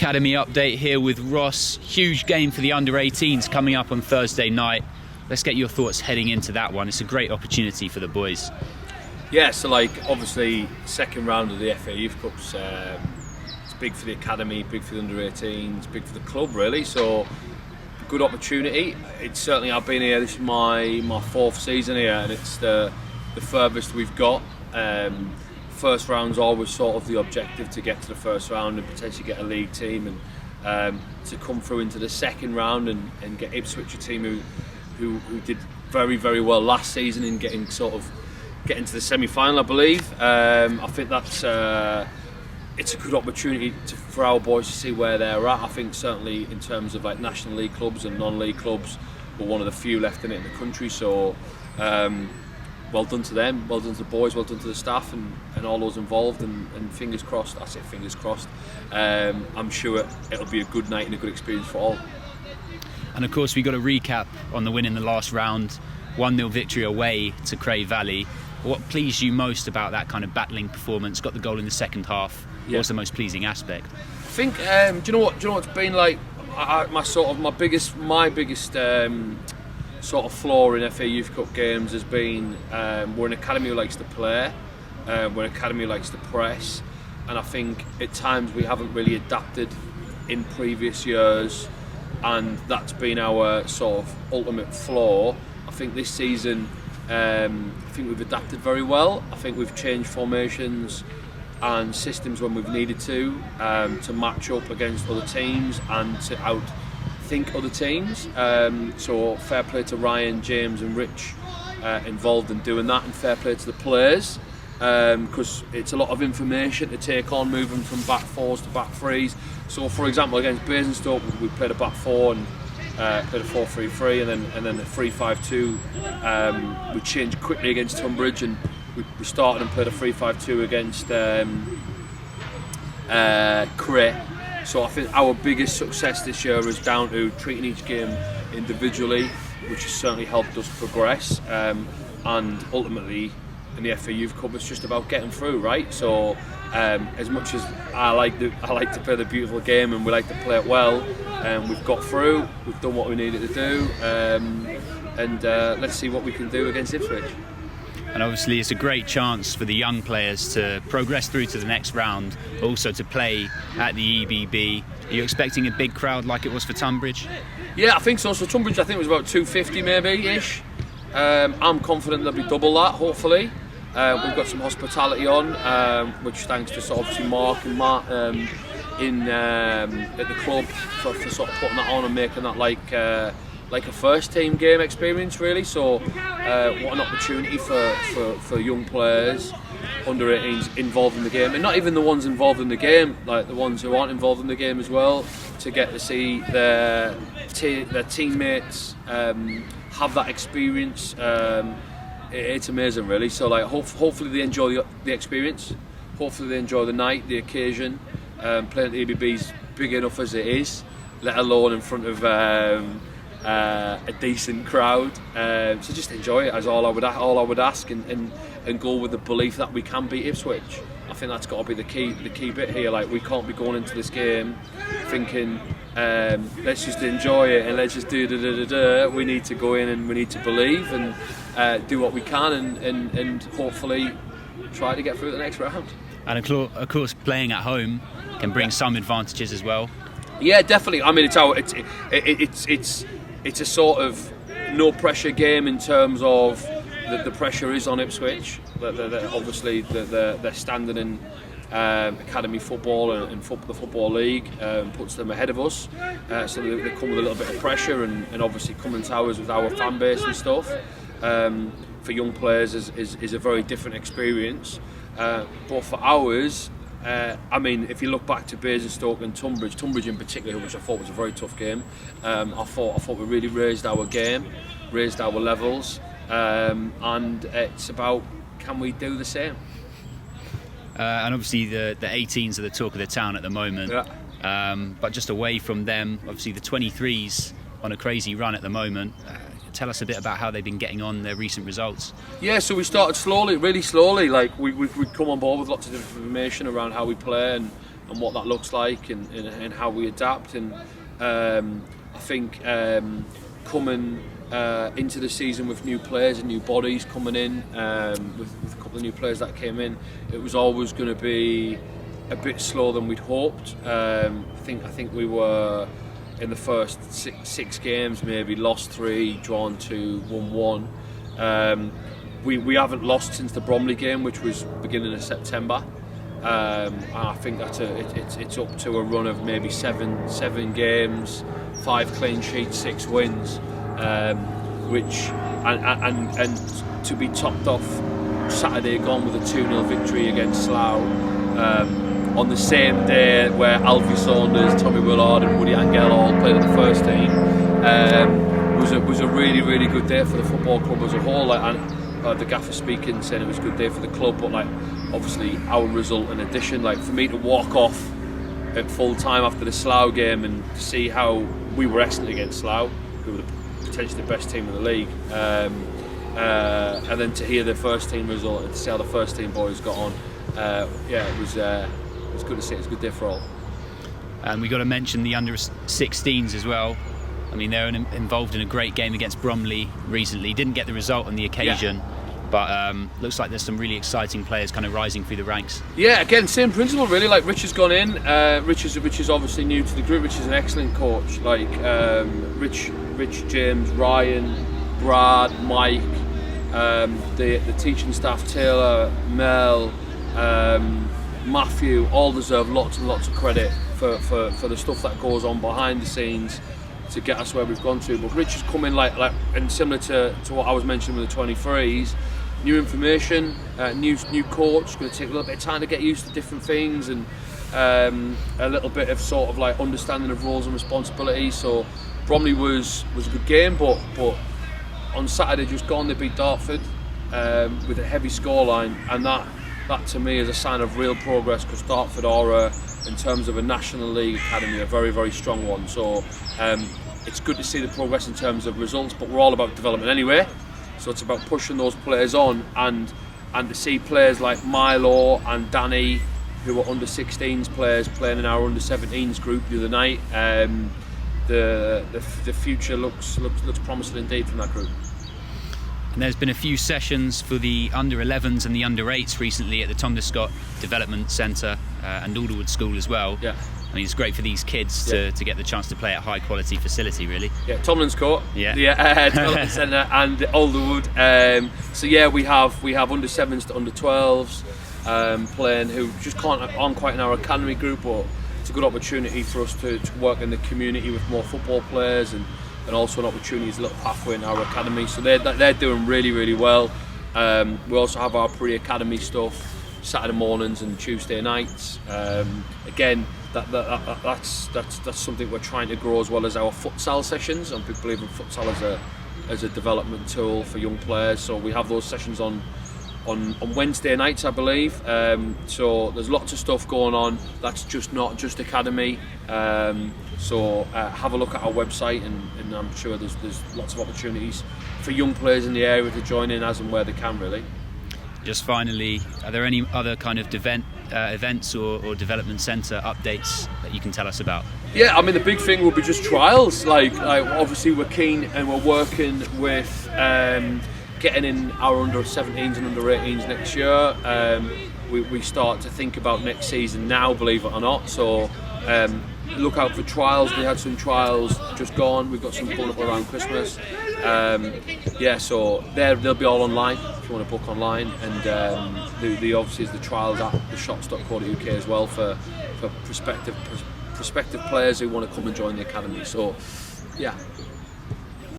Preacademy update here with Ross. Huge game for the under-18s coming up on Thursday night. Let's get your thoughts heading into that one. It's a great opportunity for the boys. Yeah, so obviously second round of the FA Youth Cups. It's big for the academy, big for the under-18s, big for the club really. So good opportunity. It's certainly, I've been here. This is my fourth season here, and it's the furthest we've got. First round's always sort of the objective, to get to the first round and potentially get a league team, and to come through into the second round and get Ipswich, a team who did very, very well last season in getting to the semi-final, I believe. I think that's it's a good opportunity for our boys to see where they're at. I think certainly in terms of National League clubs and non-league clubs, we're one of the few left in it in the country. So well done to them, well done to the boys, well done to the staff and all those involved, and fingers crossed, I say fingers crossed, I'm sure it'll be a good night and a good experience for all. And of course we got a recap on the win in the last round, 1-0 victory away to Cray Valley. What pleased you most about that kind of battling performance? Got the goal in the second half. Yeah. What's the most pleasing aspect? I think, do you know what it's been like? My biggest sort of flaw in FA Youth Cup games has been we're an academy who likes to play, we're an academy who likes to press, and I think at times we haven't really adapted in previous years, and that's been our sort of ultimate flaw. I think this season, I think we've adapted very well. I think we've changed formations and systems when we've needed to match up against other teams and to outthink other teams. So fair play to Ryan, James and Rich involved in doing that, and fair play to the players, because it's a lot of information to take on, moving from back fours to back threes. So for example, against Basingstoke we played a back four and played a 4-3-3, and then the 3-5-2. We changed quickly against Tunbridge, and we started and played a 3-5-2 against Cray. So I think our biggest success this year is down to treating each game individually, which has certainly helped us progress, and ultimately in the FA Youth Cup it's just about getting through, right? So as much as I like to play the beautiful game and we like to play it well, we've got through, we've done what we needed to do, and let's see what we can do against Ipswich. And obviously it's a great chance for the young players to progress through to the next round, also to play at the EBB. Are you expecting a big crowd like it was for Tunbridge? Yeah, I think so. So Tunbridge, I think it was about 250 maybe-ish. I'm confident there'll be double that, hopefully. We've got some hospitality on, which thanks to obviously Mark and Matt at the club for sort of putting that on and making that like a first team game experience really. So what an opportunity for young players under 18s involved in the game, and not even the ones involved in the game, like the ones who aren't involved in the game as well, to get to see their teammates have that experience. It's amazing really. So hopefully they enjoy the experience, hopefully they enjoy the night, the occasion. Playing at the EBB's big enough as it is, let alone in front of a decent crowd. So just enjoy it, as all I would ask, and go with the belief that we can beat Ipswich. I think that's got to be the key bit here. We can't be going into this game thinking let's just enjoy it and let's just do. We need to go in and we need to believe and do what we can and hopefully try to get through the next round. And of course playing at home can bring some advantages as well. Yeah, definitely. I mean, it's a sort of no pressure game in terms of the pressure is on Ipswich. Obviously they're standing in academy football and the Football League puts them ahead of us, so they come with a little bit of pressure, and obviously coming to ours with our fan base and stuff for young players is a very different experience, but for ours, I mean, if you look back to Basingstoke and Tunbridge in particular, which I thought was a very tough game, I thought we really raised our game, raised our levels, and it's about, can we do the same? And obviously the 18s are the talk of the town at the moment, but just away from them, obviously the 23s on a crazy run at the moment. Tell us a bit about how they've been getting on, their recent results. Yeah, so we started slowly, really slowly. We'd come on board with lots of information around how we play, and what that looks like, and how we adapt. And I think coming into the season with new players and new bodies coming in, with a couple of new players that came in, it was always going to be a bit slower than we'd hoped. I think we were in the first six games, maybe lost 3, drawn 2, won 1. We haven't lost since the Bromley game, which was beginning of September. I think that's it's up to a run of maybe seven games, 5 clean sheets, 6 wins, which and to be topped off Saturday gone with a 2-0 victory against Slough, on the same day where Alfie Saunders, Tommy Willard and Woody Angell all played in the first team. Was a really good day for the football club as a whole. The gaffer speaking, saying it was a good day for the club, but obviously our result in addition, for me to walk off at full time after the Slough game and to see how we were excellent against Slough, who were potentially the best team in the league, and then to hear the first team result and to see how the first team boys got on, it was good to see. It's a good day for all. And we got to mention the under-16s as well. I mean, they're involved in a great game against Bromley recently. Didn't get the result on the occasion, but looks like there's some really exciting players kind of rising through the ranks. Yeah, again, same principle really. Rich has gone in. Rich is obviously new to the group. Rich is an excellent coach. Rich, James, Ryan, Brad, Mike, the teaching staff, Taylor, Mel, Matthew, all deserve lots and lots of credit for the stuff that goes on behind the scenes to get us where we've gone to. But Rich has come in and similar to what I was mentioning with the 23s, new information, new coach, going to take a little bit of time to get used to different things, and a little bit of sort of understanding of roles and responsibilities. So Bromley was a good game, but on Saturday just gone they beat Dartford with a heavy scoreline, and that to me is a sign of real progress, because Dartford are in terms of a National League academy, a very, very strong one. So it's good to see the progress in terms of results, but we're all about development anyway. So it's about pushing those players on, and to see players like Milo and Danny, who are under 16s players, playing in our under 17s group the other night. The future looks promising indeed from that group. And there's been a few sessions for the under 11s and the under 8s recently at the Tom Scott Development Centre and Alderwood School as well. Yeah. I mean, it's great for these kids to get the chance to play at a high quality facility, really. Yeah, Tomlin's Court. Yeah. Development Centre and Alderwood. We have under 7s to under 12s playing, who just aren't quite in our academy group, but it's a good opportunity for us to work in the community with more football players, and also an opportunity as a little pathway in our academy. So they're doing really, really well. We also have our pre-academy stuff Saturday mornings and Tuesday nights. Again, that's something we're trying to grow, as well as our futsal sessions. And people believe in futsal as a development tool for young players. So we have those sessions on Wednesday nights, I believe. So there's lots of stuff going on. That's not just academy. So have a look at our website, and I'm sure there's lots of opportunities for young players in the area to join in as and where they can, really. Just finally, are there any other kind of events or development centre updates that you can tell us about? Yeah, I mean, the big thing will be just trials. Obviously we're keen and we're working with getting in our under 17s and under 18s next year. We start to think about next season now, believe it or not. So look out for trials. We had some trials just gone. We've got some coming up around Christmas. So they'll be all online if you want to book online. And the obviously is the trials at theshots.co.uk as well for prospective players who want to come and join the academy. So yeah.